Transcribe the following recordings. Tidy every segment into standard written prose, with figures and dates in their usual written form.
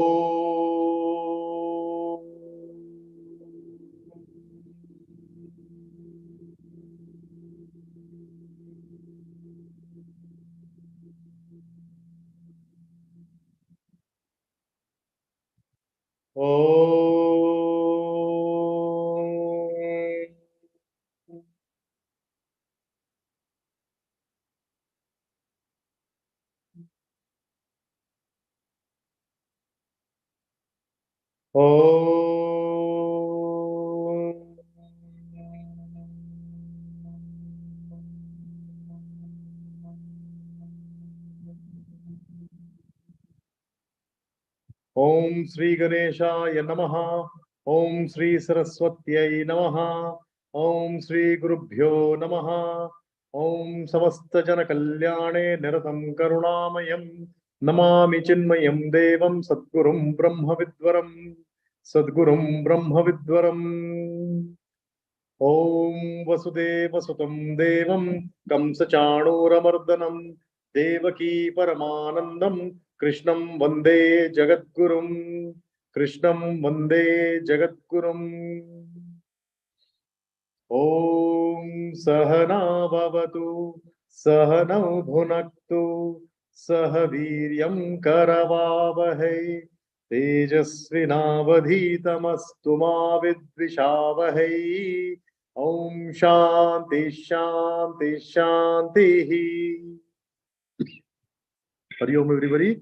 Om Sri Ganeshaya Namaha. Om Sri Saraswatyai Namaha. Om Sri Gurubhyo Namaha. Om Samasta Jana Kalyane Niratam Karunamayam Namami Chinmayam Devam Sadgurum Brahma Vidwaram Sadgurum Brahma Vidwaram. Om Vasudeva Sutam Devam Kamsa Chanuramardanam Devaki Paramanandam Krishnam Vande Jagadgurum. Krishnam Vande Jagadgurum. Om Sahana Bhavatu Sahanau Bhunaktu Sahaviryam Karavavahai Tejasvinavadhitamastu ma vidvishavahai. Om Shanti Shanti Shanti. Hari Om everybody.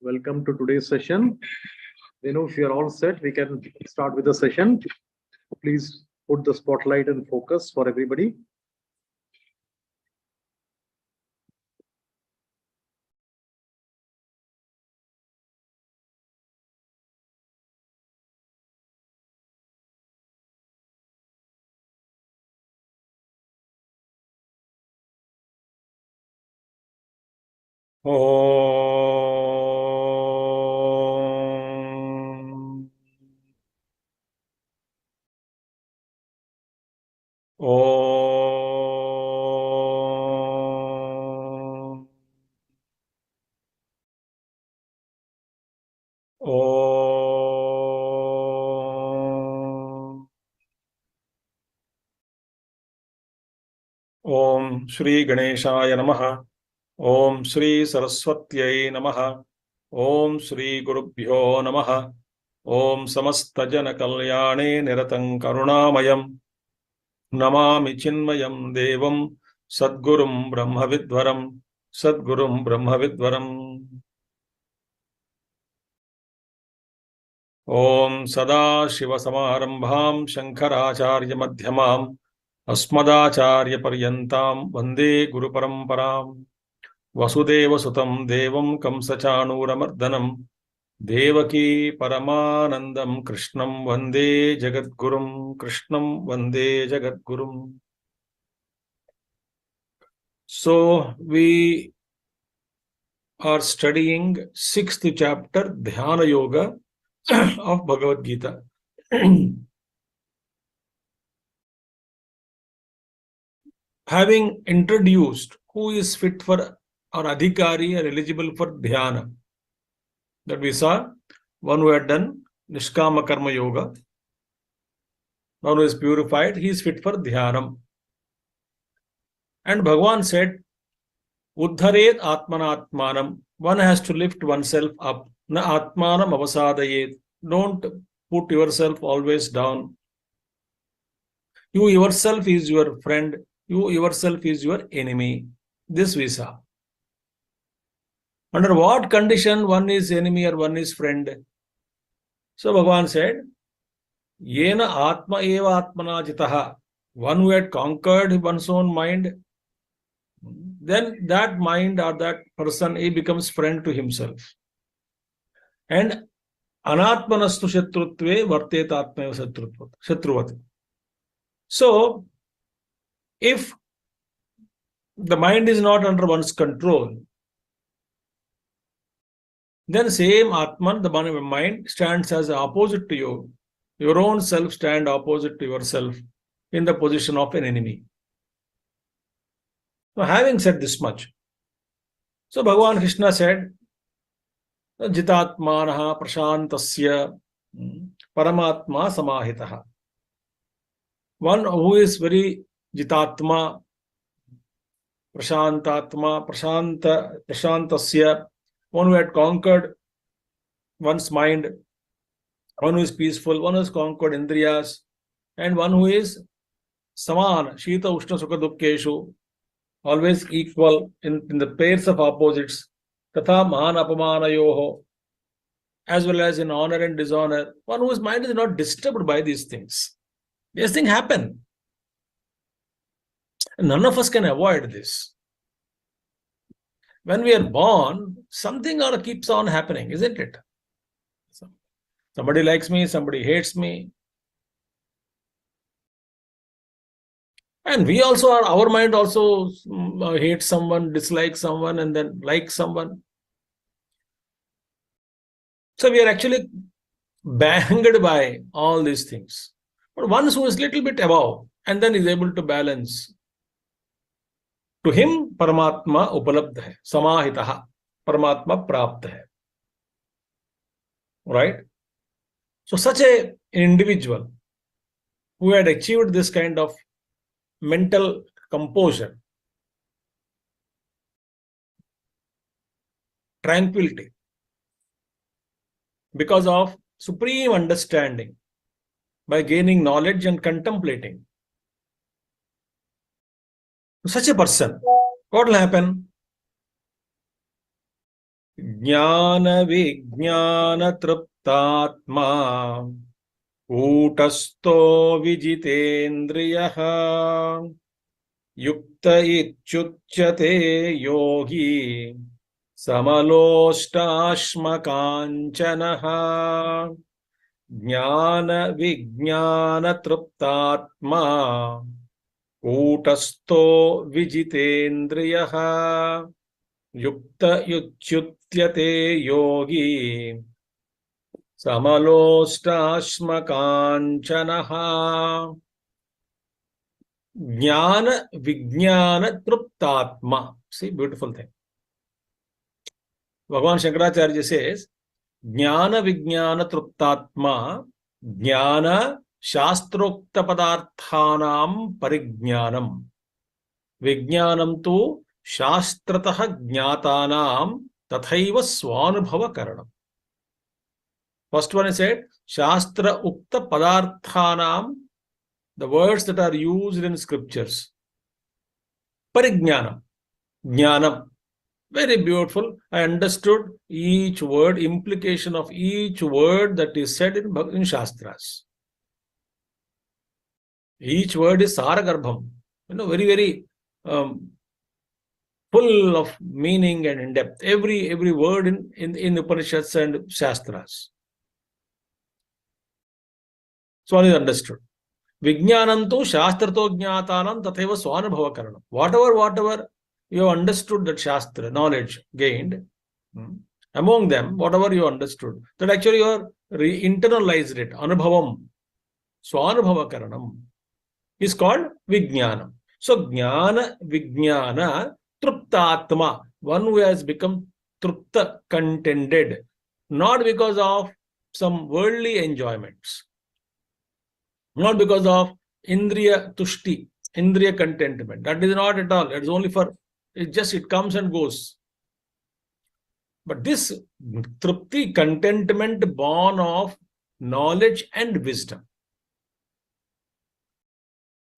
Welcome to today's session. You know, if you are all set, we can start with the session. Please put the spotlight and focus for everybody. Om. Om. Om. Om Shri Ganeshaya Namaha. Om Shri Saraswatyai Namaha. Om Shri Gurubhyo Namaha. Om Samasta Jana Kalyane Niratam Karunamayam Namami Chinmayam Devam Sadgurum Brahma Vidwaram Sadgurum Brahma Vidwaram. Om Sada Shiva Samarambham Shankaracharya Madhyamam Asmadacharya Paryantam Vande Guru Paramparam. Vasudeva Sutam Devam Kamsachanuramardanam Devaki Paramanandam Krishnam Vande Jagadgurum. Krishnam Vande Jagadgurum. So we are studying 6th chapter Dhyana Yoga of Bhagavad Gita. Having introduced who is fit for or adhikari or eligible for dhyana, that we saw, one who had done Nishkama Karma Yoga, one who is purified, he is fit for dhyanam. And Bhagavan said, Uddharet Atmanatmanam, one has to lift oneself up. Na Atmanam Avasadayet, don't put yourself always down. You yourself is your friend, you yourself is your enemy. This we saw. Under what condition one is enemy or one is friend? So Bhagavan said, Yena Atma Eva Atmana Jitaha, one who had conquered one's own mind, then that mind or that person, he becomes friend to himself. And Anatmanastu Shatrutve Vartet Atmeva Shatruvat. So, if the mind is not under one's control, then same Atman, the mind, stands as opposite to you. Your own self stand opposite to yourself in the position of an enemy. So having said this much, so Bhagavan Krishna said, Jitatmanaha prashantasya paramatma samahitaha. One who is very jitatma, prashantasya, one who had conquered one's mind, one who is peaceful, one who has conquered indriyas, and one who is saman, shita, ushna, sukha, dukkheshu, always equal in the pairs of opposites, tatha mahan apamanayoho, as well as in honor and dishonor, one whose mind is not disturbed by these things. These things happen. None of us can avoid this. When we are born, something keeps on happening, isn't it? Somebody likes me, somebody hates me. And we also are, our mind also hates someone, dislikes someone, and then likes someone. So we are actually banged by all these things. But one who is little bit above and then is able to balance, to him Paramatma upalabdha hai, samahitaha, Paramatma prapta hai. Right? So such an individual who had achieved this kind of mental composure, tranquility, because of supreme understanding, by gaining knowledge and contemplating. Such a person, what will happen? Jnana vijnana triptatma utasto vijitendriyaha yukta ichuchyate yogi samalostashmakanchanaha jnana vijnana triptatma utasto vijitendriyaha yukta yuchyutyate yogi samalostashmakanchanaha jnana vijnana triptatma. See, beautiful thing. Bhagavan Shankaracharya says, jnana vijnana triptatma jnana shastrokta padarthanam parigyanam vijnanam tu shastratah jnatanam tathaiva swanubhava karanam. First one is said, shastra ukta padarthanam, the words that are used in scriptures. Parigyanam, jnanam, very beautiful. I understood each word, implication of each word that is said in Shastras. Each word is Saragarbham, very, very full of meaning and in depth. Every word in Upanishads and Shastras. So one is understood. Vijnanantu shastrato jnatanam tatheva swanubhava karanam. Whatever you understood, that Shastra, knowledge gained, among them, whatever you understood, that actually you are internalized it, anubhavam, swanubhava karanam, is called Vijnanam. So Jnana Vijnana Truptatma, one who has become Trupta, contented, not because of some worldly enjoyments, not because of Indriya Tushti, Indriya contentment. That is not at all. It is only for, it comes and goes. But this Trupti, contentment born of knowledge and wisdom.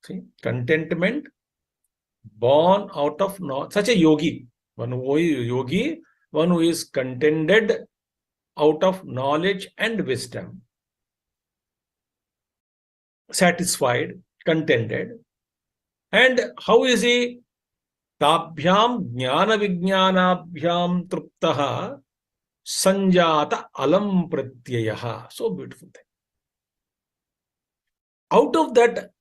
See, contentment born out of such a yogi, one who is yogi, one who is contented out of knowledge and wisdom, satisfied, contented. And how is he? Tabhyam jnana vijnanabhyam truptaha sanjata alam pratyayaha. So beautiful thing. Out of that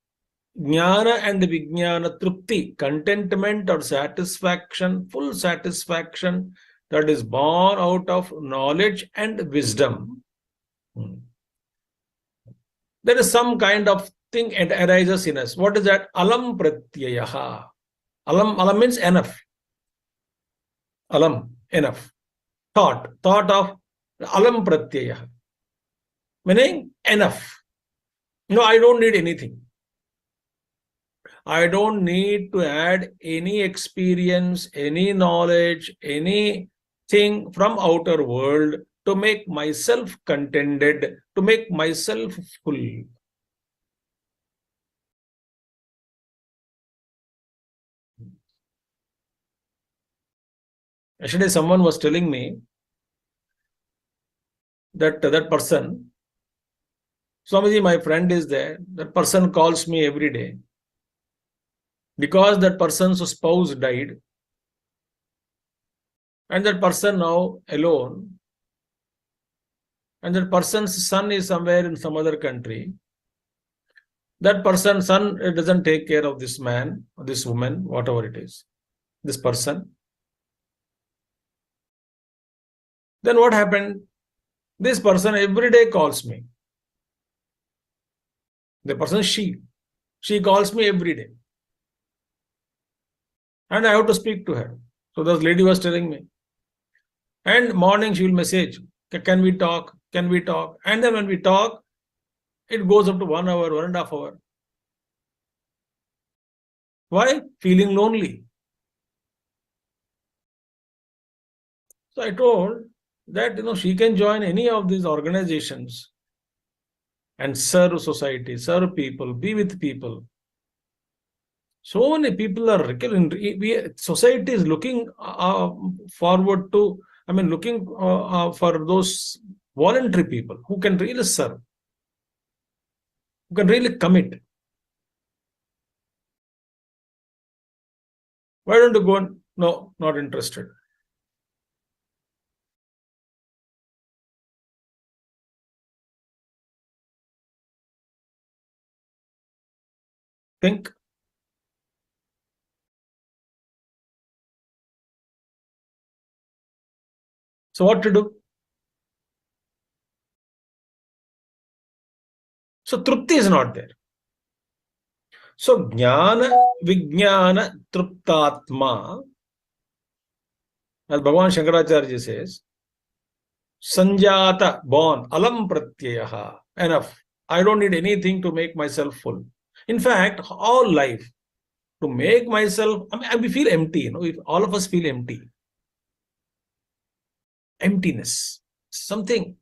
jnana and vijnana trupti, contentment or satisfaction, full satisfaction that is born out of knowledge and wisdom, there is some kind of thing that arises in us. What is that? Alam pratyayaha. Alam means enough. Alam, enough. Thought of Alam pratyaya, meaning enough. No, I don't need anything. I don't need to add any experience, any knowledge, anything from outer world to make myself contented, to make myself full. Yesterday, someone was telling me that person, Swamiji, my friend is there. That person calls me every day because that person's spouse died, and that person now alone, and that person's son is somewhere in some other country. That person's son doesn't take care of this man, or this woman, whatever it is, this person. Then what happened? This person every day calls me. The person is she. She calls me every day. And I have to speak to her. So this lady was telling me. And morning she will message, can we talk? Can we talk? And then when we talk, it goes up to 1 hour, 1.5 hours. Why? Feeling lonely. So I told that she can join any of these organizations and serve society, serve people, be with people. So many people are, society is looking forward to, looking for those voluntary people who can really serve, who can really commit. Why don't you go? No, not interested. Think. So what to do? So trupti is not there. So jnana, vijnana, truptatma, as Bhagavan Shankaracharya says, sanjata, born, alam pratyayaha, enough. I don't need anything to make myself full. In fact, all life, to make myself, we feel empty, if all of us feel empty. Emptiness, something.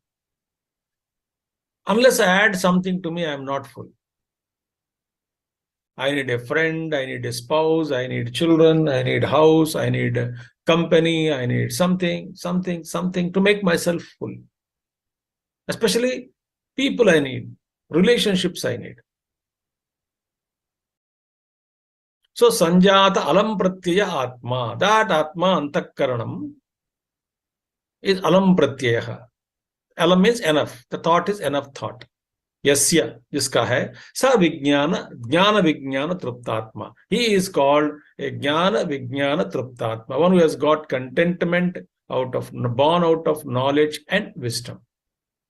Unless I add something to me, I am not full. I need a friend, I need a spouse, I need children, I need house, I need company, I need something to make myself full. Especially people I need, relationships I need. So sanjata alam pratyaya atma, that atma antakaranam is alam pratyayaha. Alam means enough. The thought is enough thought. Yasya, jiska hai, sa vijnana, jnana vijnana truptatma. He is called a jnana vijnana truptatma, one who has got contentment born out of knowledge and wisdom.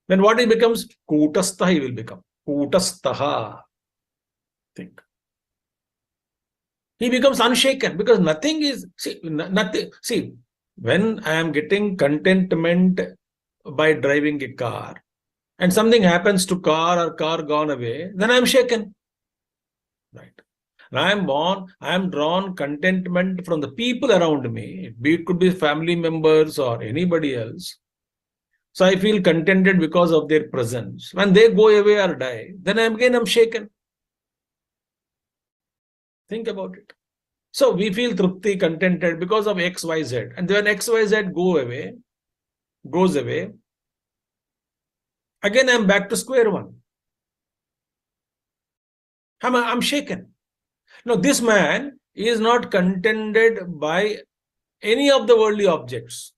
Then what he becomes? Kutastha he will become. Kutastaha. Think. He becomes unshaken because nothing is, nothing. See, when I am getting contentment by driving a car, and something happens to car or car gone away, then I am shaken. Right. I am drawn contentment from the people around me. It could be family members or anybody else. So I feel contented because of their presence. When they go away or die, then I'm shaken. Think about it. So we feel trupti, contented because of X, Y, Z. And when X, Y, Z goes away, again I'm back to square one. I'm shaken. Now this man is not contented by any of the worldly objects.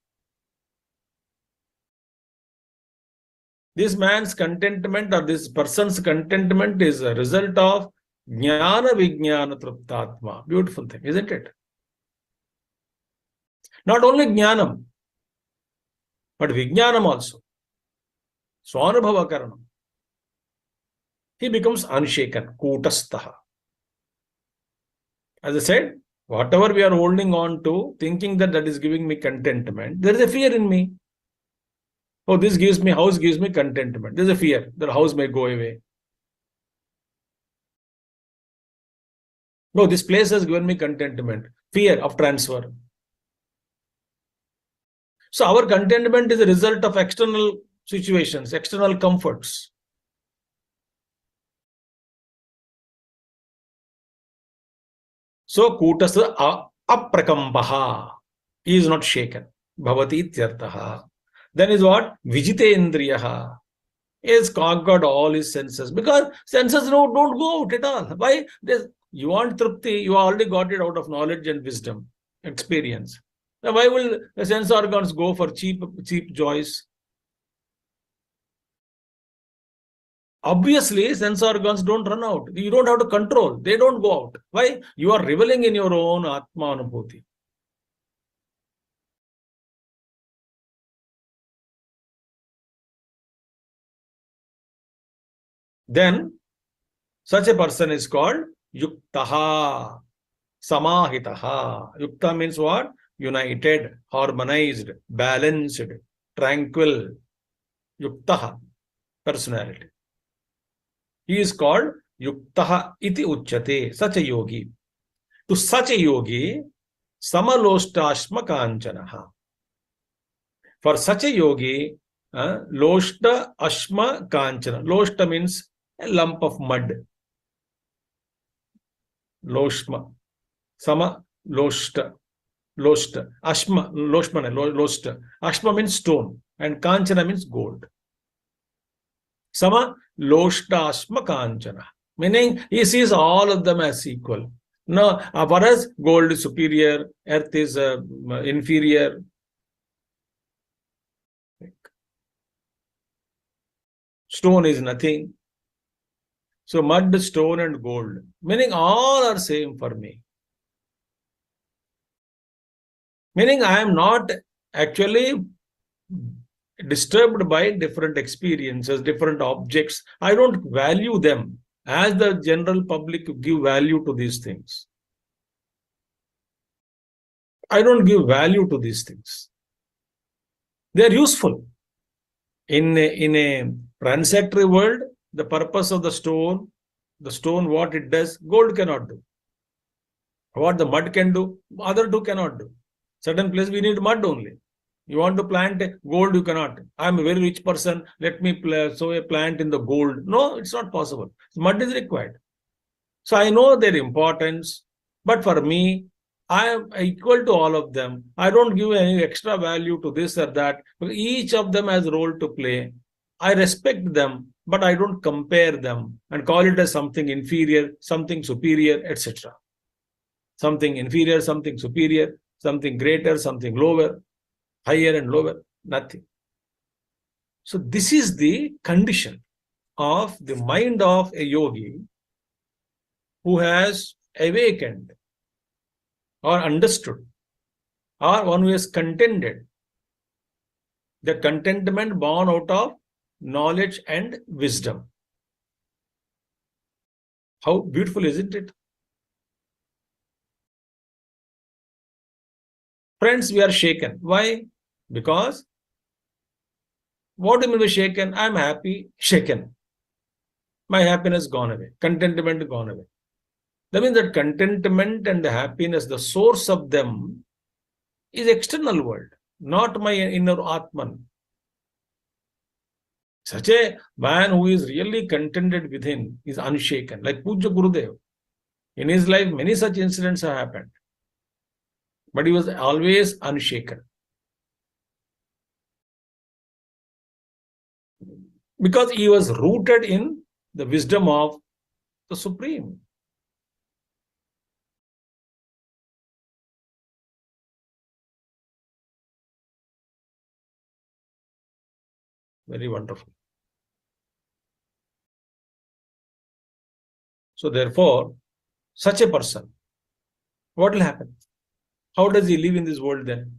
This man's contentment or this person's contentment is a result of jnana vijnana truptatma. Beautiful thing, isn't it? Not only jnanam, but vijnanam also. Swanubhava karanam. He becomes unshaken, kutastaha. As I said, whatever we are holding on to, thinking that is giving me contentment, there is a fear in me. Oh, this gives me, house gives me contentment. There's a fear that house may go away. No, this place has given me contentment. Fear of transfer. So our contentment is a result of external situations, external comforts. So Kutasa aprakambaha. He is not shaken. Bhavati ityartaha. Then is what? Vijitendriyaha. He has conquered all his senses. Because senses don't go out at all. Why? You want trupti, you already got it out of knowledge and wisdom, experience. Now why will the sense organs go for cheap joys? Obviously, sense organs don't run out. You don't have to control. They don't go out. Why? You are reveling in your own Atma Anubhuti. Then, such a person is called Yuktaha, Samahitaha. Yukta means what? United, harmonized, balanced, tranquil. Yuktaha, personality. He is called Yuktaha iti uchyate, such a yogi. To such a yogi, Samaloshtashma Kanchanaha. For such a yogi, Loshta Ashma Kanchana. Loshta means a lump of mud. Loshma. Sama Loshta. Loshta. Ashma. Loshma. Loshta. Ashma means stone. And Kanchana means gold. Sama Loshta Ashma Kanchana. Meaning he sees all of them as equal. No, for us, gold is superior, earth is inferior. Stone is nothing. So mud, stone and gold. Meaning all are same for me. Meaning I am not actually disturbed by different experiences, different objects. I don't value them as the general public give value to these things. I don't give value to these things. They are useful. In a transitory world, the purpose of the stone, what it does, gold cannot do. What the mud can do, other two cannot do. Certain place we need mud only. You want to plant gold, you cannot. I am a very rich person, let me sow a plant in the gold. No, it's not possible. Mud is required. So I know their importance, but for me, I am equal to all of them. I don't give any extra value to this or that. Each of them has a role to play. I respect them, but I don't compare them and call it as something inferior, something superior, etc. Something inferior, something superior, something greater, something lower, higher and lower, nothing. So this is the condition of the mind of a yogi who has awakened or understood, or one who has contended. The contentment born out of knowledge and wisdom. How beautiful, isn't it? Friends, we are shaken. Why? Because what do you mean by shaken? I am happy, shaken. My happiness gone away. Contentment gone away. That means that contentment and the happiness, the source of them is external world, not my inner Atman. Such a man who is really contented within is unshaken, like Puja Gurudev. In his life, many such incidents have happened, but he was always unshaken. Because he was rooted in the wisdom of the Supreme. Very wonderful. So therefore, such a person, what will happen? How does he live in this world then?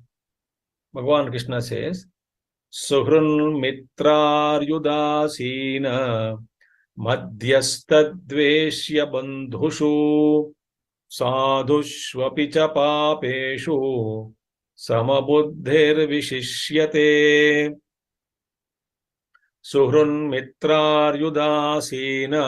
Bhagavan Krishna says, Suhrun mitraryudasina madhyastadveshya bandhushu sadhushvapi cha papeshu samabuddhir vishishyate. Suhrun mitraryudasena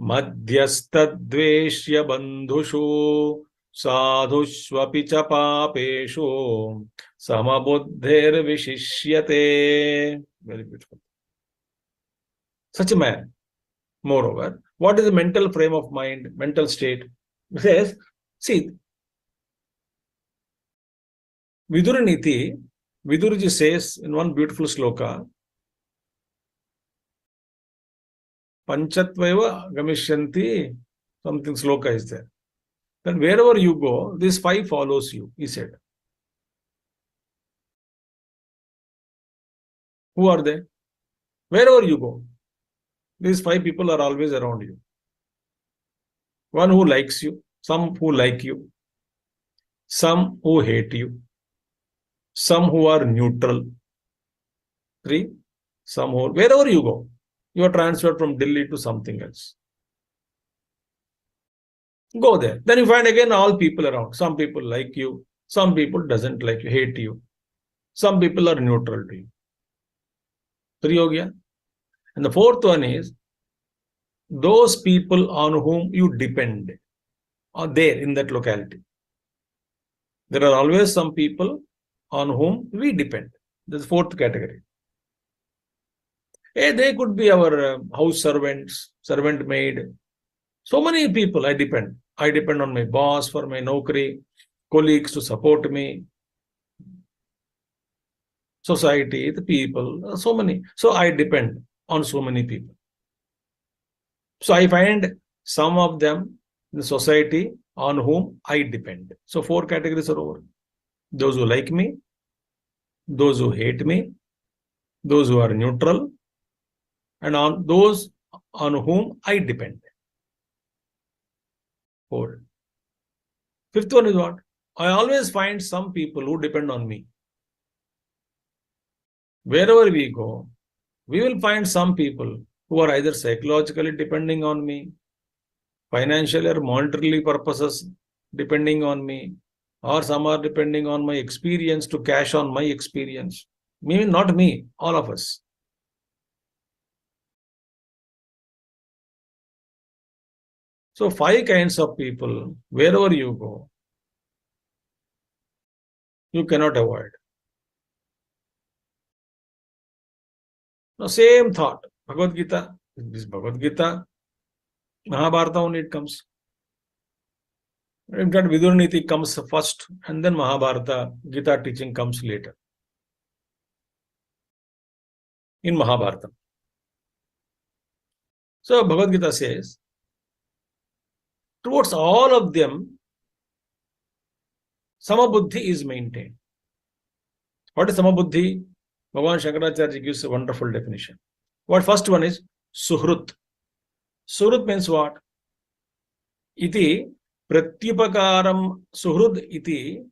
madhyastadveshya bandhushu sadhushvapi cha papeshu samabuddhir vishishyate. Very beautiful. Such a man. Moreover, what is the mental frame of mind, mental state? It says, see, Viduraniti, Vidurji says in one beautiful shloka, Panchatvaiva Gamishyanti, something shloka is there. Then wherever you go, these five follows you, he said. Who are they? Wherever you go, these five people are always around you. One who likes you, some who like you, some who hate you, some who are neutral. Three, some who, wherever you go, you are transferred from Delhi to something else. Go there. Then you find again all people around. Some people like you, some people doesn't like you, hate you. Some people are neutral to you. Three ho gaya. And the fourth one is those people on whom you depend are there in that locality. There are always some people on whom we depend. This is fourth category. Hey, they could be our house servants, servant maid. So many people I depend. I depend on my boss for my naukri, colleagues to support me, society, the people, so many. So I depend on so many people. So I find some of them in the society on whom I depend. So four categories are over. Those who like me, those who hate me, those who are neutral, and on those on whom I depend. Four. Fifth one is what? I always find some people who depend on me. Wherever we go, we will find some people who are either psychologically depending on me, financially or monetarily purposes depending on me, or some are depending on my experience to cash on my experience. Maybe not me, all of us. So five kinds of people, wherever you go, you cannot avoid. Now, same thought. Bhagavad Gita, this Bhagavad Gita, Mahabharata only it comes. In fact, Vidurniti comes first, and then Mahabharata, Gita teaching comes later. In Mahabharata. So Bhagavad Gita says, towards all of them, Samabuddhi is maintained. What is Samabuddhi? Bhagavan Shankaracharya gives a wonderful definition. What first one is Suhrut. Suhrut means what? Iti pratyupakaram Suhrud iti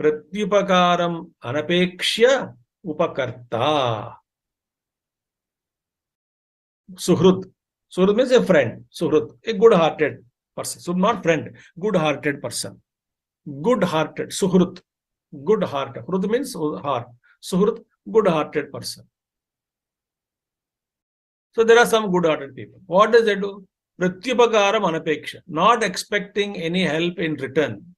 pratyupakaram anapekshya upakarta. Suhrud. Suhrud means a friend. Suhrud, a good-hearted person. So not friend, good-hearted person. Good-hearted. Suhrut. Good heart. Hrud means heart. Suhrut, good-hearted person. So there are some good-hearted people. What does they do? Pratyupakaram anapeksha. Not expecting any help in return.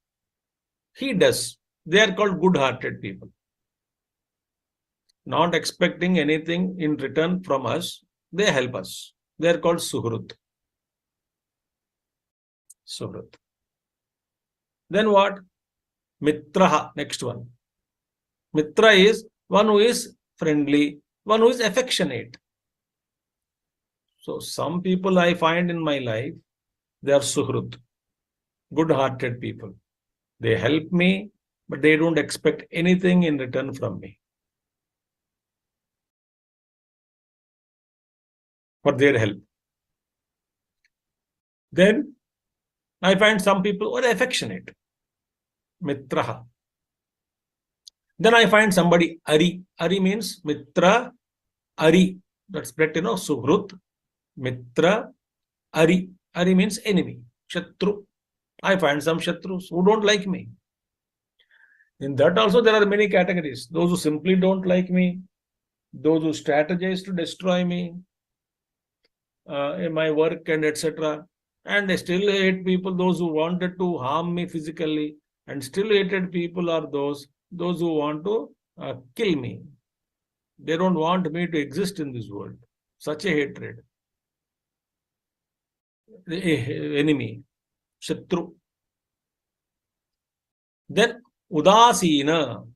He does. They are called good-hearted people. Not expecting anything in return from us. They help us. They are called Suhrut. Suhrut. Then what? Mitraha. Next one. Mitra is one who is friendly, one who is affectionate. So some people I find in my life, they are Suhrut, good-hearted people. They help me, but they don't expect anything in return from me for their help. Then I find some people who are affectionate, Mitraha. Then I find somebody Ari. Ari means Mitra, Ari. That's spread, Suhrut, Mitra, Ari. Ari means enemy, Shatru. I find some Shatrus who don't like me. In that also there are many categories. Those who simply don't like me, those who strategize to destroy me, in my work and etc. And I still hate people, those who wanted to harm me physically, and still hated people are those who want to kill me. They don't want me to exist in this world. Such a hatred. Enemy, Shatru. Then Udasina.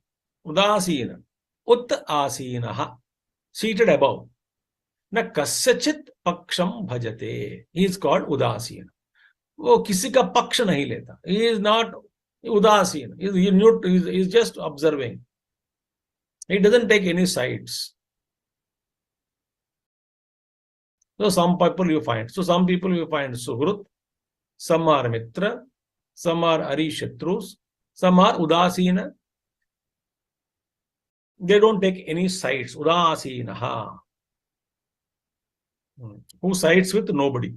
Udasina. Ut Asinaha. Seated above. Na kasyachit paksham bhajate. He is called Udasina. वो किसी का पक्ष नहीं लेता. He is not udasin. He is just observing. He doesn't take any sides. So some people you find Suhrut, some are Mitra, some are Ari Shatrus, some are Udasina. They don't take any sides. Udasinaha. Who sides with nobody.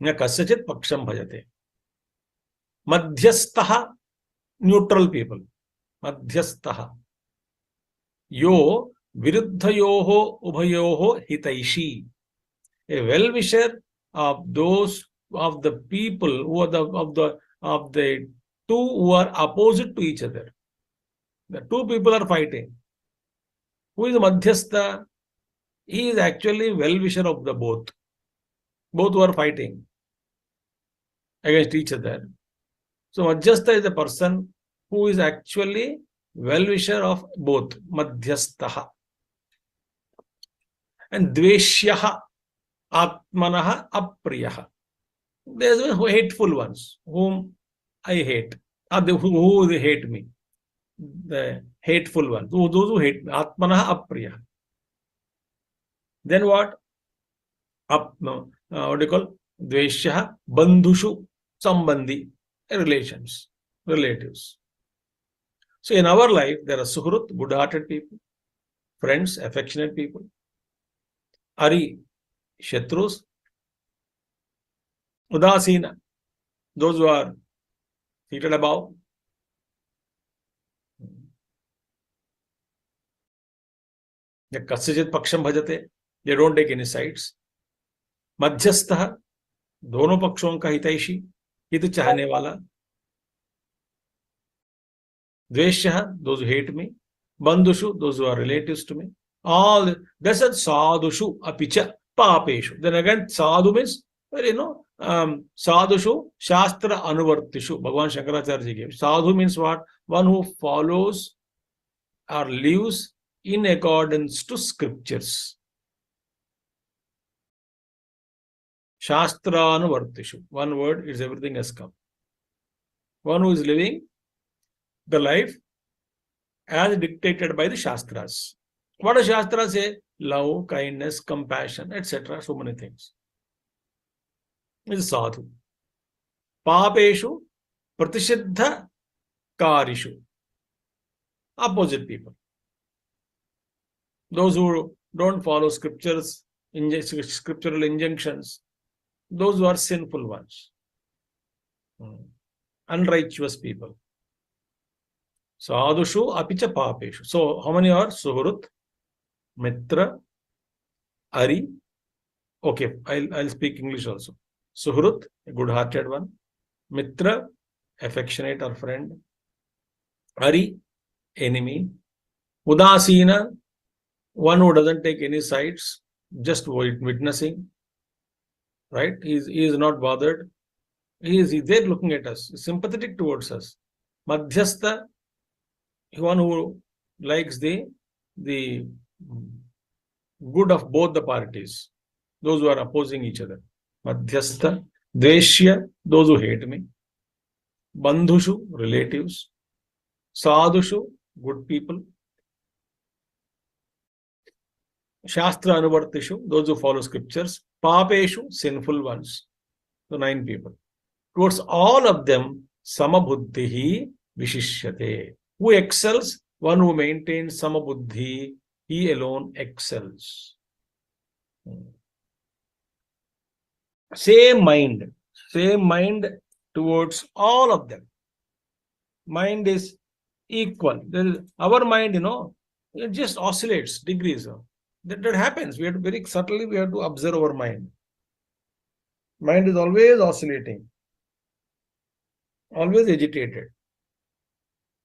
Kasyachit paksham bhajate. Madhyastaha, neutral people. Madhyastaha. Yo viruddhayoho ubhayoho hitaishi. A well-wisher of those of the people who are of the two who are opposite to each other. The two people are fighting. Who is Madhyastha? He is actually well-wisher of the both. Both who are fighting against each other. So Madhyastha is a person who is actually well-wisher of both. Madhyastaha. And Dveshyaha, Atmanaha, Apriyaha. There are hateful ones whom I hate. Who hate me. The hateful ones. Those who hate me. Atmanaha, Apriyaha. Then what? What do you call? Dveshyaha, Bandhushu, Sambandhi, relations, relatives. So in our life, there are Suhrut, good-hearted people, friends, affectionate people, Ari, Shatrus, Udasina, those who are seated above. The Kasyajit Paksham Bhajate, they don't take any sides. Madhyastha, दोनों पक्षों का हितैषी, हित चाहने वाला. Dveshya, those who hate me. Bandhushu, those who are relatives to me. All that's a sadhushu, apicha, papeshu. Then again, sadhu means, sadhushu, shastra anuvartishu. Bhagavan Shankaracharya ji gave. Sadhu means what? One who follows or lives in accordance to scriptures. Shastra anuvartishu. One word is everything has come. One who is living the life as dictated by the Shastras. What does Shastra say? Love, kindness, compassion, etc. So many things. This is sadhu. Papeshu, pratisiddha karishu. Opposite people. Those who don't follow scriptures, scriptural injunctions, those who are sinful ones. Unrighteous people. Sadhushu apicha papeshu. So how many are? Suhrut, Mitra, Ari. Okay, I'll speak English also. Suhrut, a good-hearted one. Mitra, affectionate or friend. Ari, enemy. Udasina, one who doesn't take any sides, just witnessing. Right? He is not bothered. He is there looking at us, sympathetic towards us. Madhyastha, one who likes the good of both the parties, those who are opposing each other. Madhyastha, Dveshya, those who hate me. Bandhushu, relatives. Sadhushu, good people. Shastra Anuvartishu, those who follow scriptures. Papeshu, sinful ones. So 9 people. Towards all of them, Samabuddhihi Vishishyate. Who excels? One who maintains Samabuddhi, he alone excels. Same mind towards all of them. Mind is equal. Our mind, It just oscillates degrees. That happens. We have to very subtly we have to observe our mind. Mind is always oscillating, always agitated,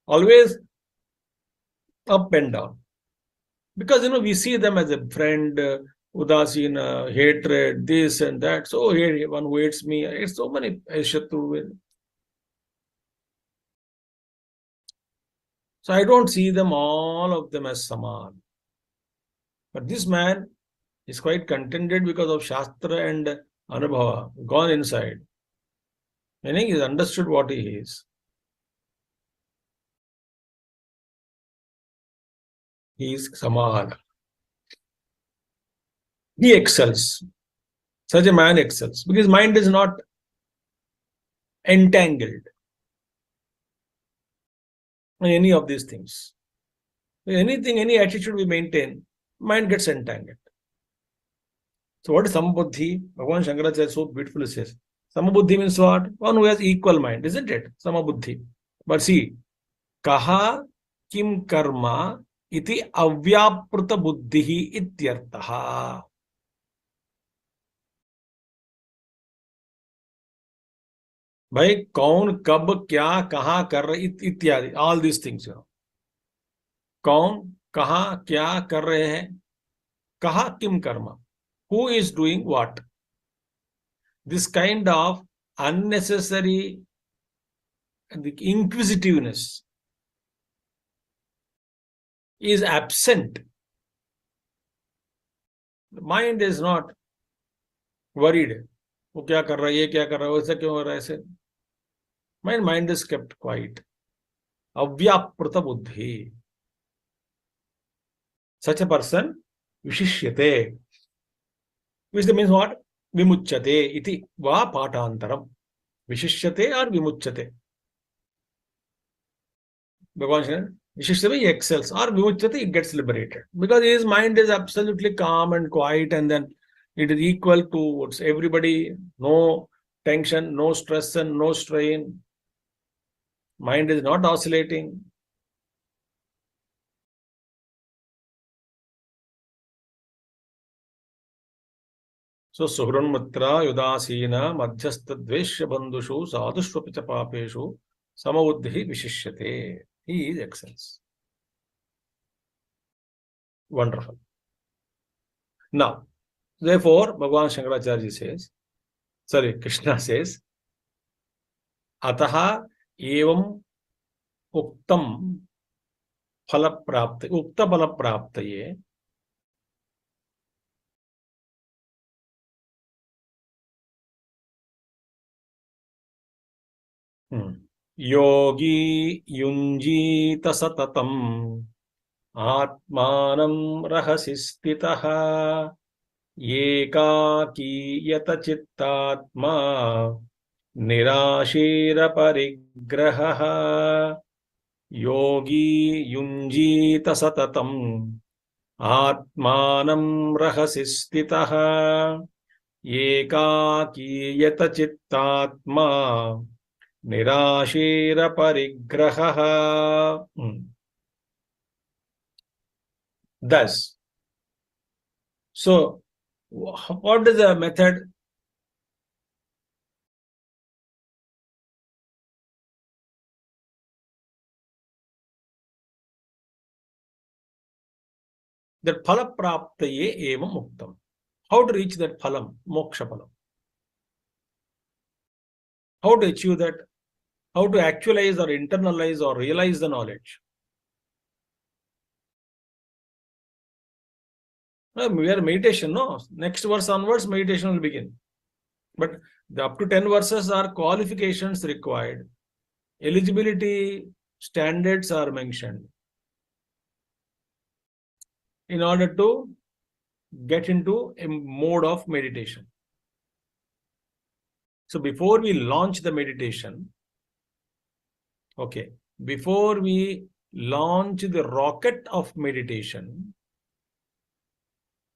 always up and down. Because we see them as a friend, udasina, hatred, this and that. So here one who hates me. It's so many shatru. So I don't see them all of them as saman. But this man is quite contented because of Shastra and Anubhava, gone inside. Meaning he's understood what he is. He is Samahana. He excels. Such a man excels because mind is not entangled in any of these things. Anything, any attitude we maintain, mind gets entangled. So what is Samabuddhi? Bhagavan Shankaracharya so beautifully says. Samabuddhi means what? One who has equal mind, isn't it? Samabuddhi. But see, kaha kim karma iti avyapruta buddhihi ityartaha. भाई कौन कब क्या कहाँ कर रहे इत्यादि all these things कौन कहाँ क्या कर रहे हैं कहा किम कर्म who is doing what this kind of unnecessary inquisitiveness is absent. The mind is not worried. वो क्या कर रहा है ये क्या कर रहा है वैसा क्यों हो रहा है ऐसे mind is kept quiet. अव्यापृत बुद्धि. Such a person vishishyate, which means what? Vimuchyate iti va patantaram. Vishishyate or vimuchyate. Bhagavan said, Vishishyate, he excels, or vimuchyate, he gets liberated. Because his mind is absolutely calm and quiet, and then it is equal to everybody, no tension, no stress, and no strain. Mind is not oscillating. So Suhranmitra Yudasina Madhyastadveshya Bandhushu Sadhushvapicha Papeshu Samabuddhi Vishishyate. He is excellence. Wonderful. Now, therefore, Bhagavan Shankaracharya says, Krishna says, Ataha evam uktam phalaprapta, ukta phalapraptaye yogi yunjita satatam atmanam rahasi stitaha एकाकीयत चित्तात्मा निराशीर परिग्रहः योगी युञ्जीत सततम् आत्मानं रहसि स्थितः एकाकीयत चित्तात्मा निराशीर परिग्रहः. Thus, so what is the method? That phala praptaye evam muktam. How to reach that phalam, moksha phalam? How to achieve that? How to actualize or internalize or realize the knowledge? We are meditation, no? Next verse onwards, meditation will begin. But the up to 10 verses are qualifications required. Eligibility standards are mentioned in order to get into a mode of meditation. So before we launch the meditation, before we launch the rocket of meditation,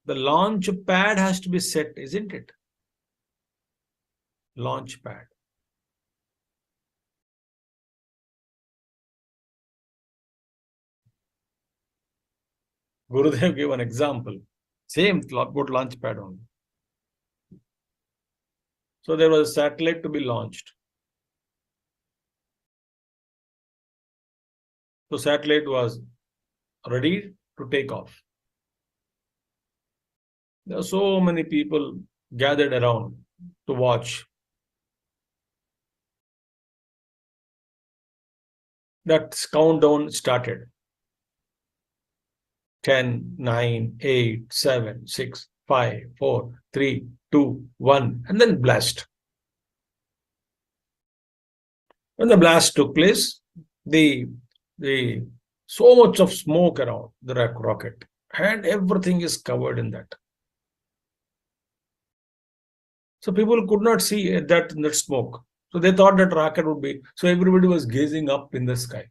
the launch pad has to be set, isn't it? Launch pad. Gurudev gave an example. Same boat launch pad only. So there was a satellite to be launched. So satellite was ready to take off. There are so many people gathered around to watch. That countdown started. 10, 9, 8, 7, 6, 5, 4, 3, 2, 1, and then blast. When the blast took place, the so much of smoke around the rocket, and everything is covered in that. So people could not see that smoke. So they thought that rocket would be. So everybody was gazing up in the sky.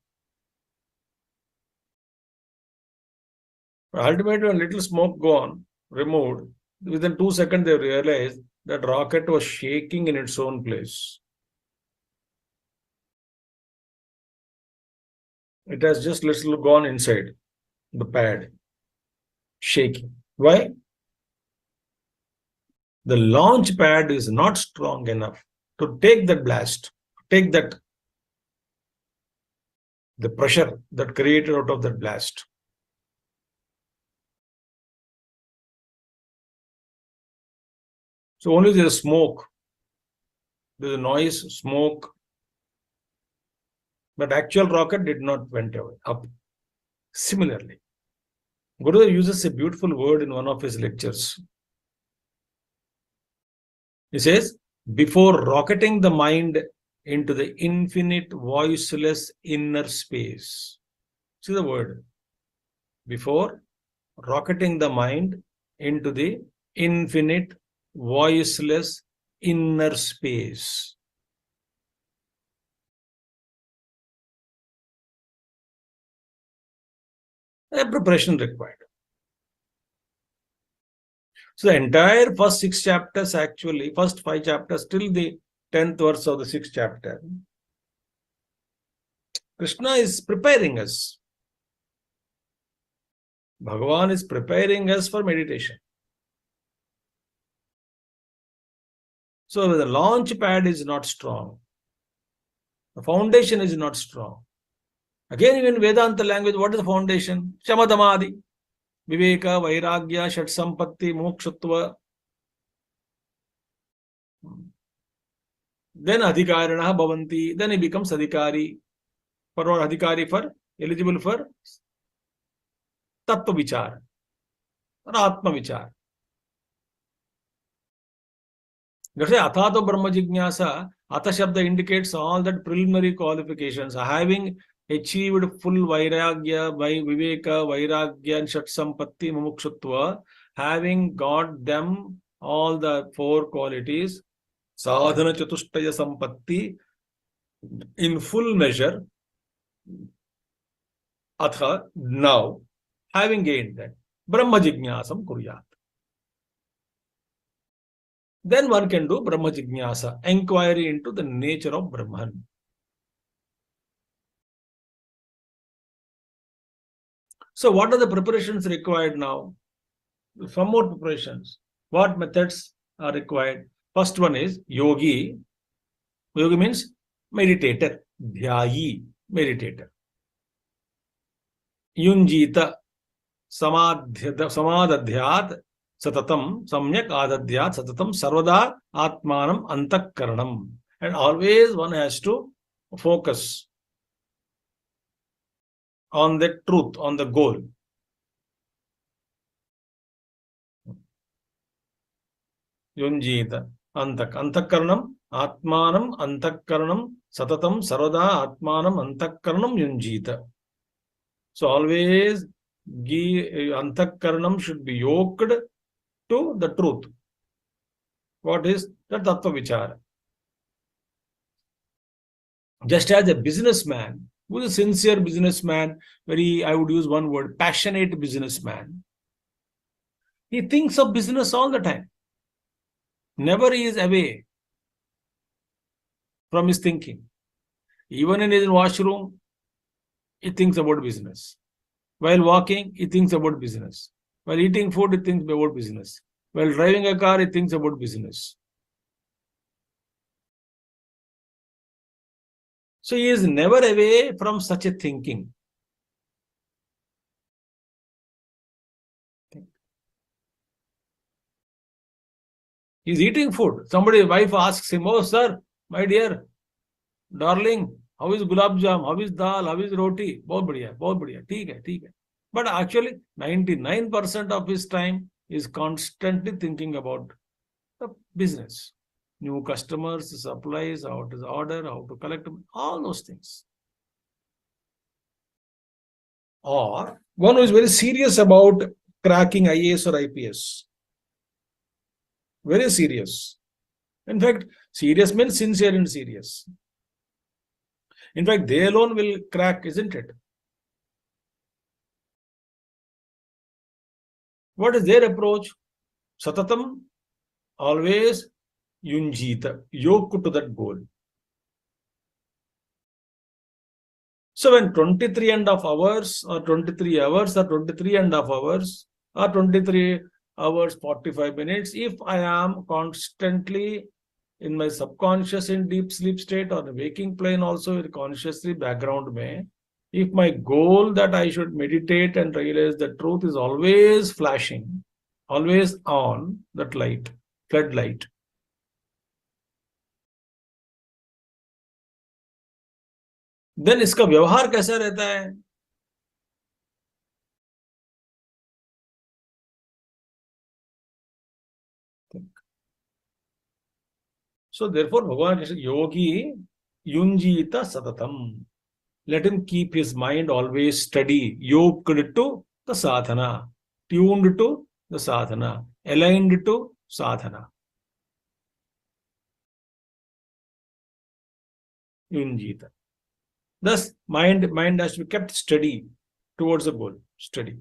Ultimately, when little smoke gone, removed, within 2 seconds they realized that rocket was shaking in its own place. It has just little gone inside the pad, shaking. Why? The launch pad is not strong enough to take that blast, take that, the pressure that created out of that blast. So only there is smoke, there is noise, smoke, but actual rocket did not went away up. Similarly, Gurudev uses a beautiful word in one of his lectures. He says, before rocketing the mind into the infinite voiceless inner space. See the word. Before rocketing the mind into the infinite voiceless inner space. A preparation required. So the entire first 6 chapters, actually, first 5 chapters till the 10th verse of the 6th chapter, Krishna is preparing us. Bhagavan is preparing us for meditation. So the launch pad is not strong. The foundation is not strong. Again, even Vedanta language, what is the foundation? Shamadamadi, Viveka, Vairagya, Shat Sampatti, Mokshutva. Then Adhikaranaha Bhavanti. Then he becomes Adhikari. For what? Adhikari for? Eligible for Tattva Vichar or Atma Vichar. That's why Athato Brahma Jignasa, Atha Shabda indicates all that preliminary qualifications. Having achieved full Vairagya, Viveka, Vairagya, and Shat Sampatti, Mumukshutva, having got them all the 4 qualities, Sadhana Chatushtaya Sampatti, in full measure, Atha, now, having gained that, Brahma Jignasam Kuryat. Then one can do Brahma Jignasa, inquiry into the nature of Brahman. So what are the preparations required now? Some more preparations. What methods are required? First one is yogi. Yogi means meditator. Dhyayi, meditator. Yunjita, samadadhyat, satatam, samyak adadhyat, satatam, sarvada, atmanam, antakaranam. And always one has to focus on the truth, on the goal. Yunjita, antakaranam, atmanam, antakaranam, satatam, sarvada, atmanam, antakaranam, yunjita. So always antakaranam should be yoked to the truth. What is the tattva vichara? Just as a businessman, who is a sincere businessman, I would use one word, passionate businessman, he thinks of business all the time. Never he is away from his thinking. Even in his washroom, he thinks about business. While walking, he thinks about business. While eating food, he thinks about business. While driving a car, he thinks about business. So he is never away from such a thinking. He's eating food. Somebody's wife asks him, "Oh, sir, my dear, darling, how is gulab jam? How is dal? How is roti?" बहुत बढ़िया, बहुत बढ़िया, ठीक है, ठीक है. But actually, 99% of his time is constantly thinking about the business. New customers, supplies, how to order, how to collect, all those things. Or one who is very serious about cracking IAS or IPS. Very serious. In fact, serious means sincere and serious. In fact, they alone will crack, isn't it? What is their approach? Satatam, always yunjita, yoke to that goal. So when 23 and a half hours or 23 hours or 23 and a half hours or 23 hours 45 minutes, if I am constantly in my subconscious in deep sleep state or the waking plane also with consciously background mein, if my goal that I should meditate and realize the truth is always flashing, always on, that light, floodlight, then इसका व्यवहार कैसा रहता है? So therefore, Bhagavan Krishna, yogi yunjita satatam. Let him keep his mind always steady, yoked to the sadhana, tuned to the sadhana, aligned to sadhana. Yunjita. Thus, mind has to be kept steady towards the goal. Steady.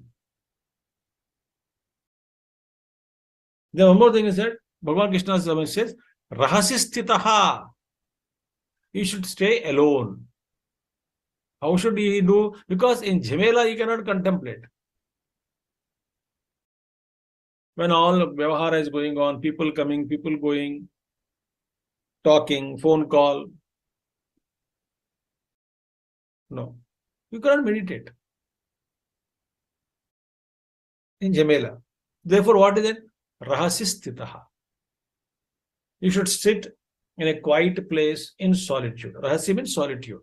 Then one more thing is that Bhagavan Krishna says, rahasistitaha. He should stay alone. How should he do? Because in Jhamela he cannot contemplate. When all Vyavahara is going on, people coming, people going, talking, phone call. No. You cannot meditate in Jhamela. Therefore, what is it? Rahasistitaha. You should sit in a quiet place in solitude. Rahasya means solitude.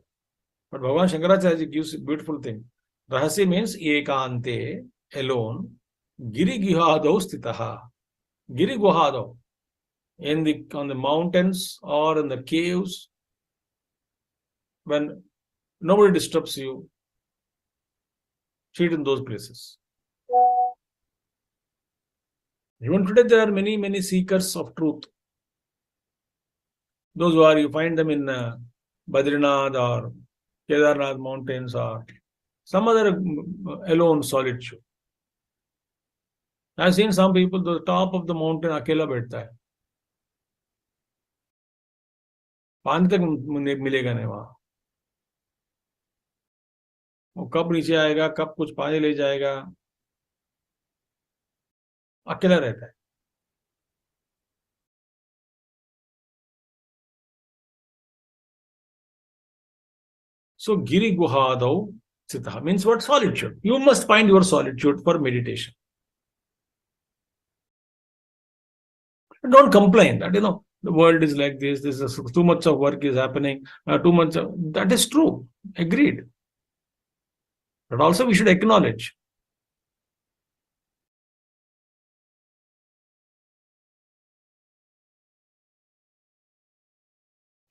But Bhagavan Shankaracharya gives a beautiful thing. Rahasya means ekante, alone. Giri guhadau stitaha. Giri guhadau. On the mountains or in the caves, when nobody disturbs you, sit in those places. Even today, there are many, many seekers of truth. Those who are, you find them in Badrinath or Kedarnath mountains or some other alone solitude. I've seen some people, the top of the mountain, अकेला बैठता है. पानी तक मिलेगा नहीं वहां. वो कब नीचे आएगा, कब कुछ पानी ले जाएगा, अकेला रहता है. So Giri Guhadau Sita means what? Solitude. You must find your solitude for meditation. Don't complain that, the world is like this is too much of work is happening, too much of, that is true. Agreed. But also we should acknowledge.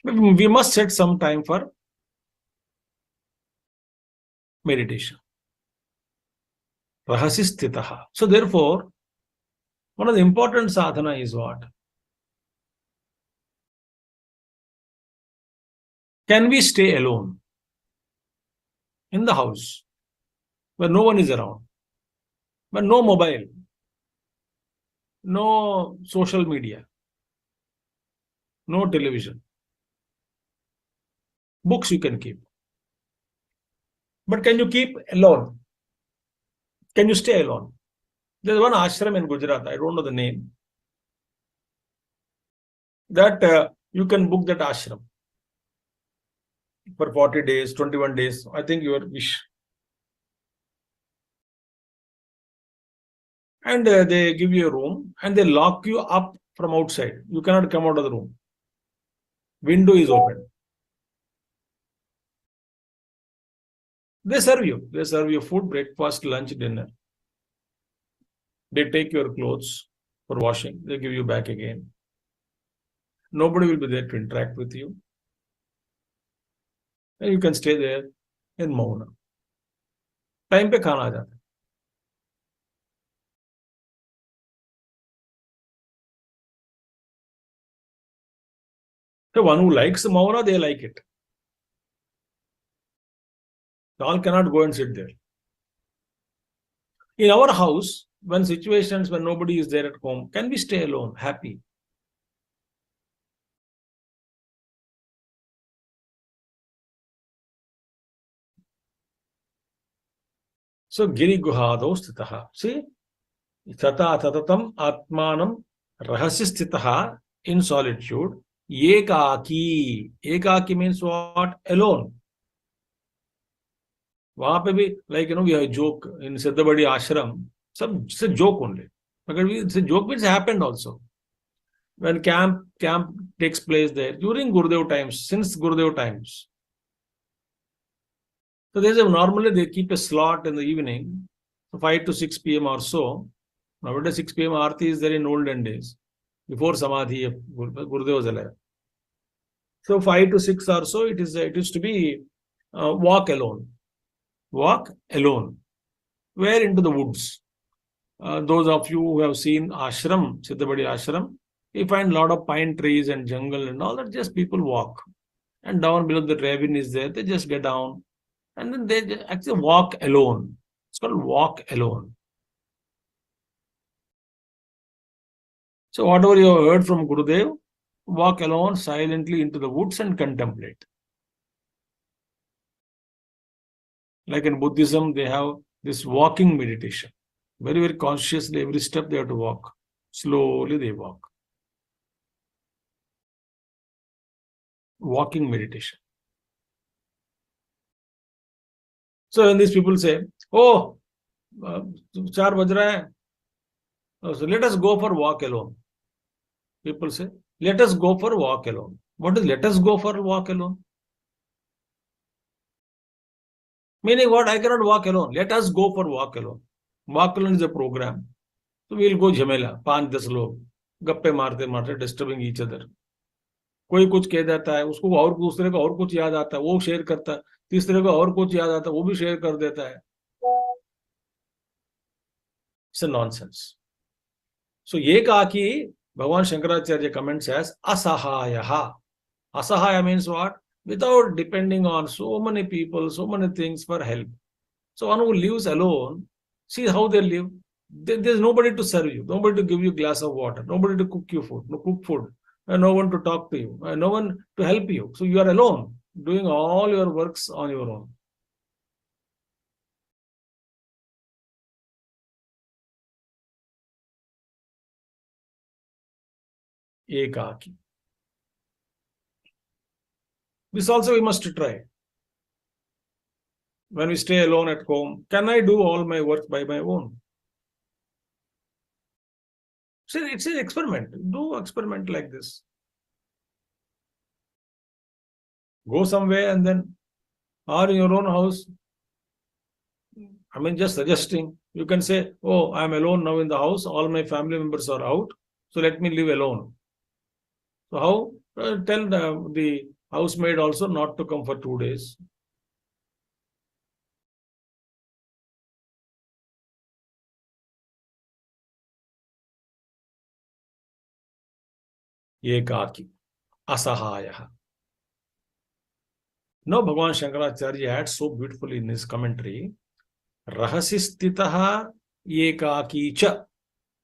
We must set some time for meditation. Rahasistitaha. So therefore, one of the important sadhana is what? Can we stay alone in the house where no one is around, but no mobile, no social media, no television? Books you can keep. But can you keep alone? Can you stay alone? There's one ashram in Gujarat, I don't know the name, that you can book that ashram for 40 days, 21 days, I think your wish. And they give you a room and they lock you up from outside. You cannot come out of the room. Window is open. They serve you. They serve you food, breakfast, lunch, dinner. They take your clothes for washing. They give you back again. Nobody will be there to interact with you. And you can stay there in Mauna. Time pe खाना आ जाता है. The one who likes Mauna, they like it. All cannot go and sit there. In our house, when situations when nobody is there at home, can we stay alone, happy? So Giri Guhado Sthitaha. See, Tata Tatatam Atmanam Rahasi Sthitaha in solitude. Ekaki. Ekaki means what? Alone. वहां पे भी like we have a joke in Siddhabadi ashram. It's a joke only. It's a joke which happened also. When camp takes place there during Gurudev times, since Gurudev times. So normally they keep a slot in the evening, 5 to 6 p.m. or so. Nowadays 6 p.m. Aarti is there in olden days, before Samadhi, Gurudev was alive. So 5 to 6 or so, it used to be walk alone. Walk alone. Where? Into the woods. Those of you who have seen ashram, Siddhabadi ashram, you find a lot of pine trees and jungle and all that. Just people walk. And down below the ravine is there. They just get down. And then they actually walk alone. It's called walk alone. So whatever you have heard from Gurudev, walk alone silently into the woods and contemplate. Like in Buddhism, they have this walking meditation. Very, very consciously, every step they have to walk. Slowly they walk. Walking meditation. So when these people say, oh, 4 baj raha hai, so let us go for walk alone. People say, let us go for walk alone. What is let us go for walk alone? Meaning what? I cannot walk alone. Let us go for walk alone. Walk alone is a program. So we will go Jhamela, 5-10 log, गप्पे मारते मारते, disturbing each other. कोई कुछ कह देता है, उसको और दूसरे को और कुछ याद आता है, वो शेयर करता है, तीसरे को और कुछ याद आता है, वो भी शेयर कर देता है. It's a nonsense. So Ekaki, Bhagavan Shankaracharya comments as Asahayaha. Asahaya means what? Without depending on so many people, so many things for help. So one who lives alone, see how they live. There's nobody to serve you, nobody to give you a glass of water, nobody to cook food, and no one to talk to you, and no one to help you. So you are alone, doing all your works on your own. Ekaki. This also we must try. When we stay alone at home, can I do all my work by my own? See, it's an experiment. Do experiment like this. Go somewhere and then, or in your own house. I mean, just suggesting. You can say, oh, I'm alone now in the house. All my family members are out. So let me live alone. So how? Tell the housemaid also not to come for 2 days. Ekaki. Asahaya. Now Bhagavan Shankaracharya adds so beautifully in his commentary, Rahasi Stitaha Ekaki Cha.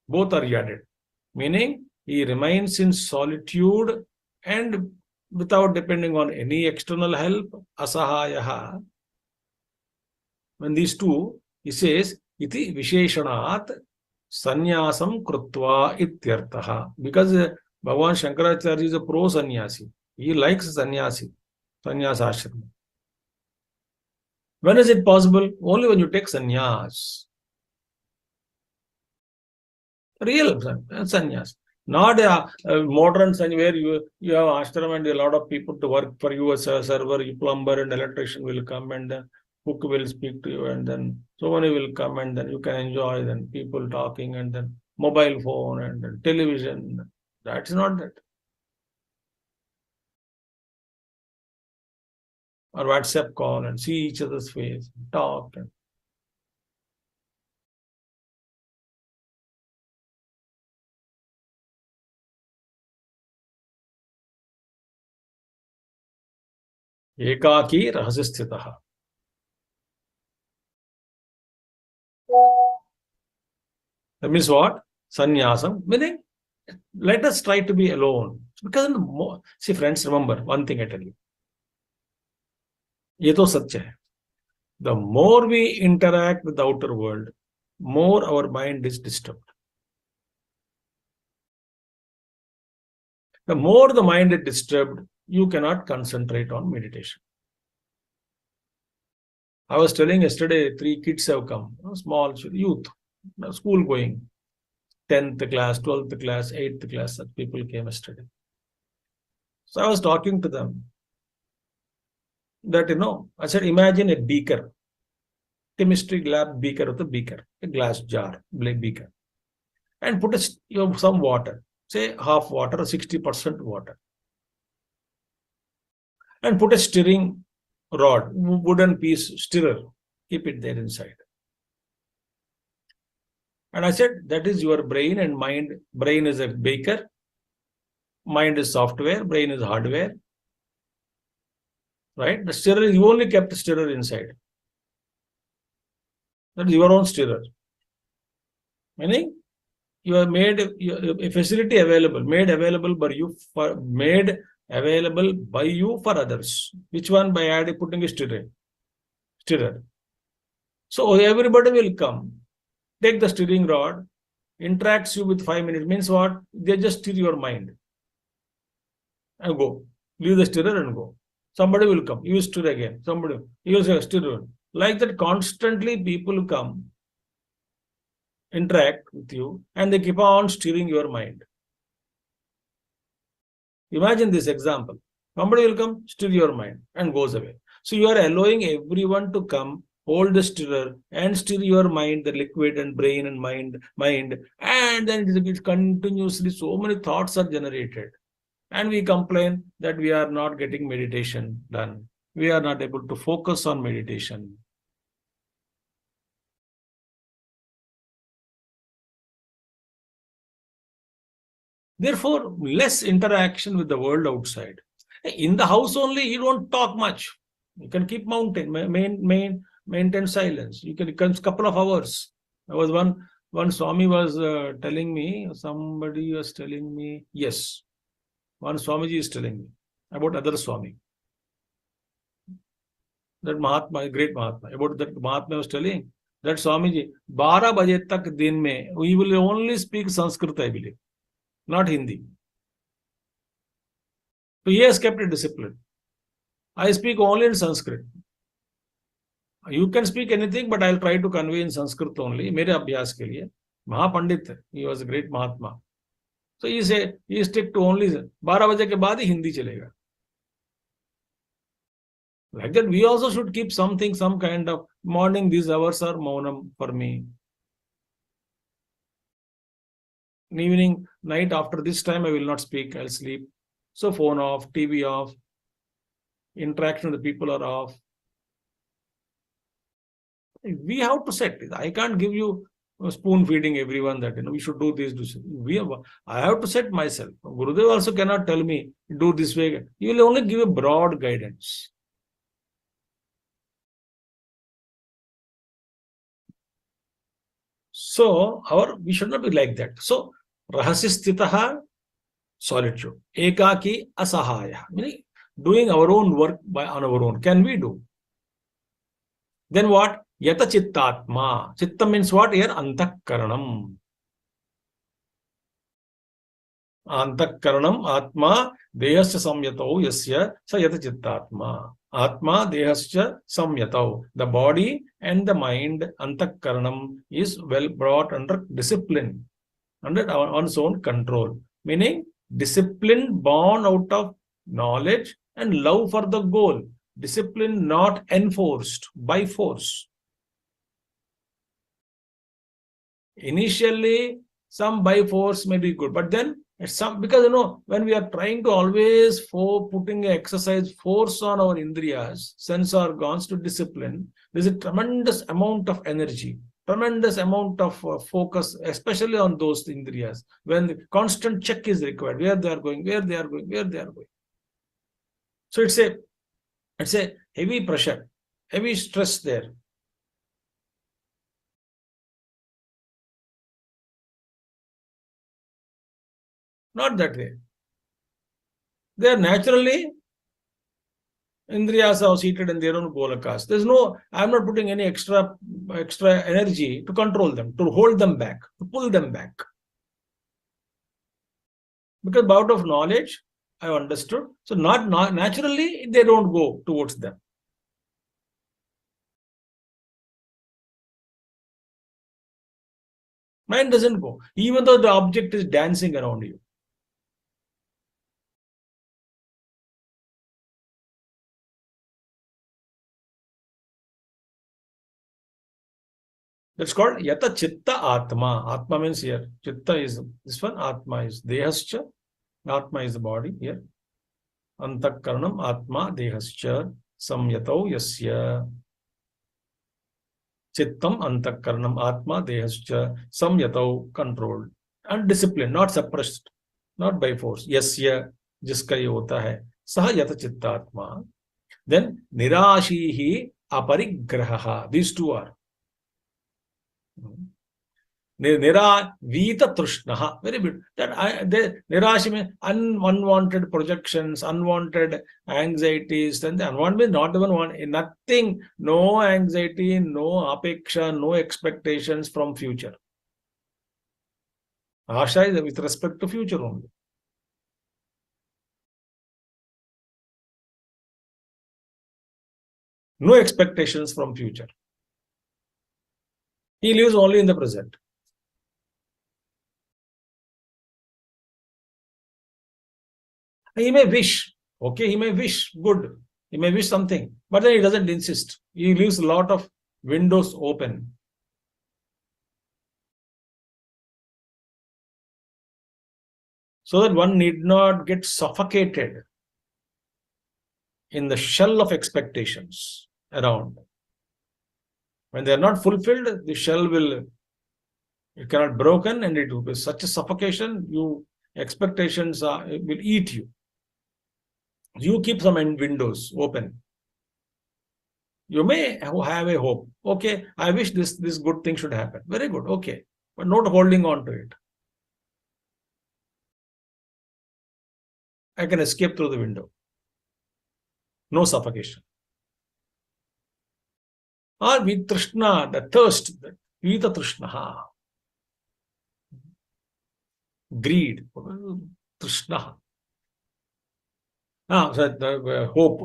Both are added. Meaning, he remains in solitude and without depending on any external help, Asahayaha. When these two, he says, iti visheshanat sannyasam krutva ityartha. Because Bhagavan Shankaracharya is a pro sannyasi. He likes sannyasi, sannyasa ashrama. When is it possible? Only when you take sannyas. Real sannyas. Not a modern sannyas where you have ashram and a lot of people to work for you as a server, plumber and electrician will come and cook will speak to you and then so many will come and then you can enjoy then people talking and then mobile phone and then television. That's not that. Or WhatsApp call and see each other's face, talk. And ekaki rahasisthitaha. That means what? Sannyasam, meaning let us try to be alone. Because see friends, remember one thing I tell you. ये तो सत्य है. The more we interact with the outer world, more our mind is disturbed. The more the mind is disturbed, you cannot concentrate on meditation. I was telling yesterday, 3 kids have come, small youth, school going, 10th class, 12th class, 8th class, such people came yesterday. So I was talking to them that, I said, imagine a beaker, chemistry lab beaker with a beaker, a glass jar, beaker, and put some water, say half water or 60% water, and put a stirring rod, wooden piece stirrer, keep it there inside. And I said, that is your brain and mind. Brain is a baker, mind is software, brain is hardware. Right? The stirrer, you only kept the stirrer inside. That is your own stirrer. Meaning, you have made a facility available, made available by you for others. Which one? By putting a stirrer. So everybody will come, take the stirring rod, interacts you with 5 minutes. Means what? They just stir your mind. And go. Leave the stirrer and go. Somebody will come. You stir again. Somebody. You will stir. Like that, constantly people come, interact with you, and they keep on stirring your mind. Imagine this example. Somebody will come, stir your mind, and goes away. So you are allowing everyone to come, hold the stirrer, and stir your mind, the liquid and brain and mind, and then it continuously, so many thoughts are generated. And we complain that we are not getting meditation done. We are not able to focus on meditation. Therefore, less interaction with the world outside. In the house only, you don't talk much. You can keep maintain silence. You can couple of hours. There was one Swami was telling me, somebody was telling me, yes, one Swamiji is telling me about other Swami. That Mahatma, great Mahatma, about that Mahatma was telling that Swamiji, 12 baje tak din mein, we will only speak Sanskrit, I believe, not Hindi. So he has kept a discipline. I speak only in Sanskrit. You can speak anything, but I'll try to convey in Sanskrit only. मेरे अभ्यास के लिए. Mahapandit, he was a great Mahatma. So he said, he stick to only 12 बजे के बाद ही हिंदी चलेगा. Like that, we also should keep something, some kind of morning, these hours are maunam for me. In evening, night, after this time, I will not speak, I'll sleep. So phone off, TV off, interaction with the people are off. We have to set it. I can't give you spoon feeding everyone that we should do this. I have to set myself. Gurudev also cannot tell me do this way. He will only give a broad guidance. So we should not be like that. So rahasisthitaha, solitude. Ekaki asahaya, meaning doing our own work on our own. Can we do? Then what? Yata chittatma. Chitta means what? Here, antakaranam. Antakaranam atma dehasya samyatau yasya sa yata chittatma. Atma dehasya samyatau. The body and the mind, antakaranam, is well brought under discipline, under one's own control. Meaning, discipline born out of knowledge and love for the goal. Discipline not enforced by force. Initially, some by force may be good, but then some, because when we are trying to always putting exercise force on our indriyas, sense organs to discipline, there's a tremendous amount of energy, tremendous amount of focus, especially on those indriyas, when the constant check is required, where they are going, where they are going, where they are going. So it's a heavy pressure, heavy stress there. Not that way. They are naturally, indriyas are seated in their own golakas. There's no, I'm not putting any extra energy to control them, to hold them back, to pull them back. Because out of knowledge, I understood. So not naturally, they don't go towards them. Mind doesn't go, even though the object is dancing around you. That's called yata chitta atma. Atma means here. Chitta is this one. Atma is dehascha. Atma is the body here. Antakaranam atma dehascha samyatau yasya. Chittam antakaranam atma dehascha samyatau, controlled and disciplined, not suppressed, not by force. Yasya, jiska ye hota hai, saha yata chittatma. Then nirashihi aparigraha. These two are. Vita trishnaha. Very good. Nirashi means unwanted projections, unwanted anxieties, and the unwanted, not even one, nothing, no anxiety, no apeksha, no expectations from future. Asha is with respect to future only. No expectations from future. He lives only in the present. He may wish, okay, he may wish good, he may wish something, but then he doesn't insist. He leaves a lot of windows open. So that one need not get suffocated in the shell of expectations around. When they are not fulfilled, the shell it cannot be broken, and it will be such a suffocation, expectations will eat you. You keep some windows open. You may have a hope. Okay, I wish this good thing should happen. Very good, okay. But not holding on to it. I can escape through the window. No suffocation. Or with trishna, the thirst, vita trishnaha. Greed, trishna. Hope,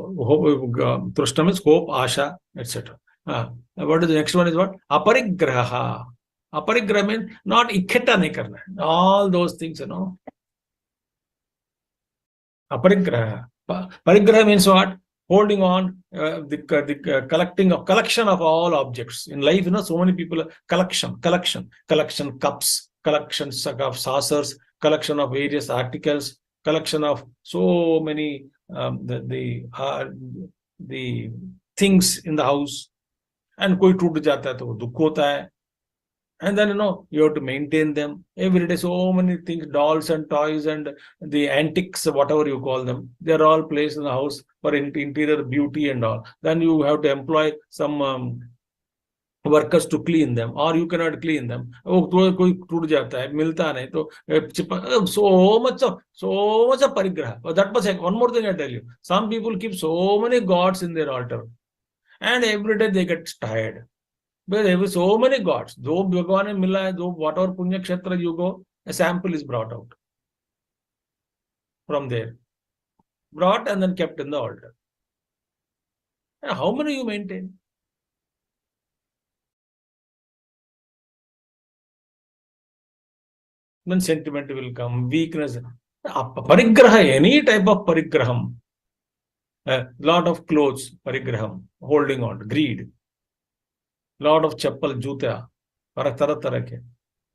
trishna means hope, asha, etc. What is the next one is what? Aparigraha. Aparigraha means not ikheta nahi karna. All those things, Aparigraha. Parigraha means what? Holding on, the collection of all objects. In life, so many people, collection cups, collections of saucers, collection of various articles, collection of so many the things in the house. And koi toot jata hai to dukh hota hai. And then, you have to maintain them. Every day, so many things, dolls and toys and the antiques, whatever you call them, they're all placed in the house for interior beauty and all. Then you have to employ some workers to clean them, or you cannot clean them. Oh, koi toot jata hai, milta nahi, to so much of parigraha. But that was one more thing I tell you. Some people keep so many gods in their altar, and every day they get tired. But there were so many gods. Though Bhagwan and Mila, though whatever Punya Kshetra you go, a sample is brought out from there. Brought and then kept in the altar. And how many you maintain? Then sentiment will come, weakness. Parigraha, any type of parigraham. A lot of clothes, parigraham, holding on, greed. Lot of chappal, juta, tarah,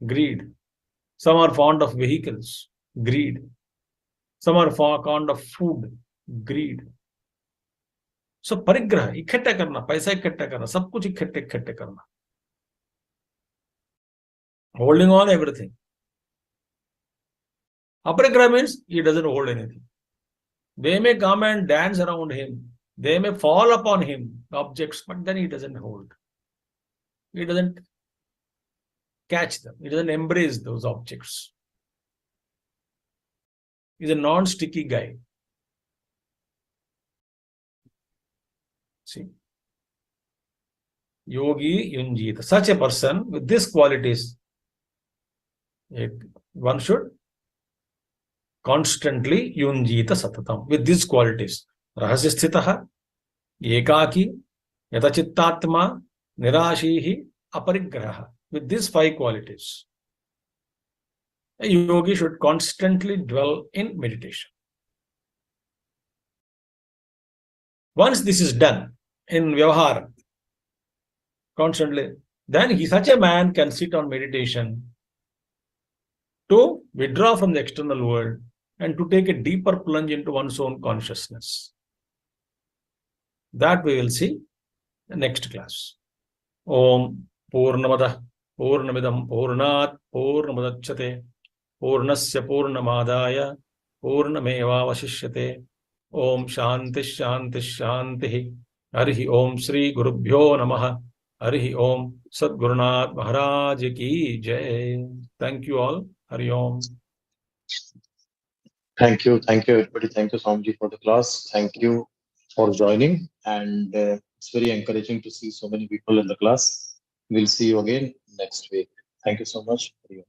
greed. Some are fond of vehicles, greed. Some are fond of food, greed. So परिग्रह इकट्ठा करना, पैसा इकट्ठा करना, सब कुछ इकट्ठे करना. Holding on everything. Aparigraha means he doesn't hold anything. They may come and dance around him. They may fall upon him, objects, but then he doesn't hold. He doesn't catch them. He doesn't embrace those objects. He's a non-sticky guy. See? Yogi Yunjita. Such a person with these qualities, one should constantly Yunjita Satatam. With these qualities. Rahasya Ekaki, Yatachittatma, Nirashihi, Aparigraha. With these 5 qualities, a yogi should constantly dwell in meditation. Once this is done in Vyavahara, constantly, then such a man can sit on meditation to withdraw from the external world and to take a deeper plunge into one's own consciousness. That we will see in the next class. Om Purnamada Purnamidam Purnat Purnamudachyate Purnasya Purnamadaya Purnameva Vasishyate. Om Shanti Shanti Shanti. Harihi Om Sri Gurubhyo Namaha. Harihi Om Sadgurunath Maharaj Ki Jai. Thank you all. Hari Om. Thank you everybody. Thank you Swamiji for the class. Thank you for joining, and it's very encouraging to see so many people in the class. We'll see you again next week. Thank you so much. Hari Om.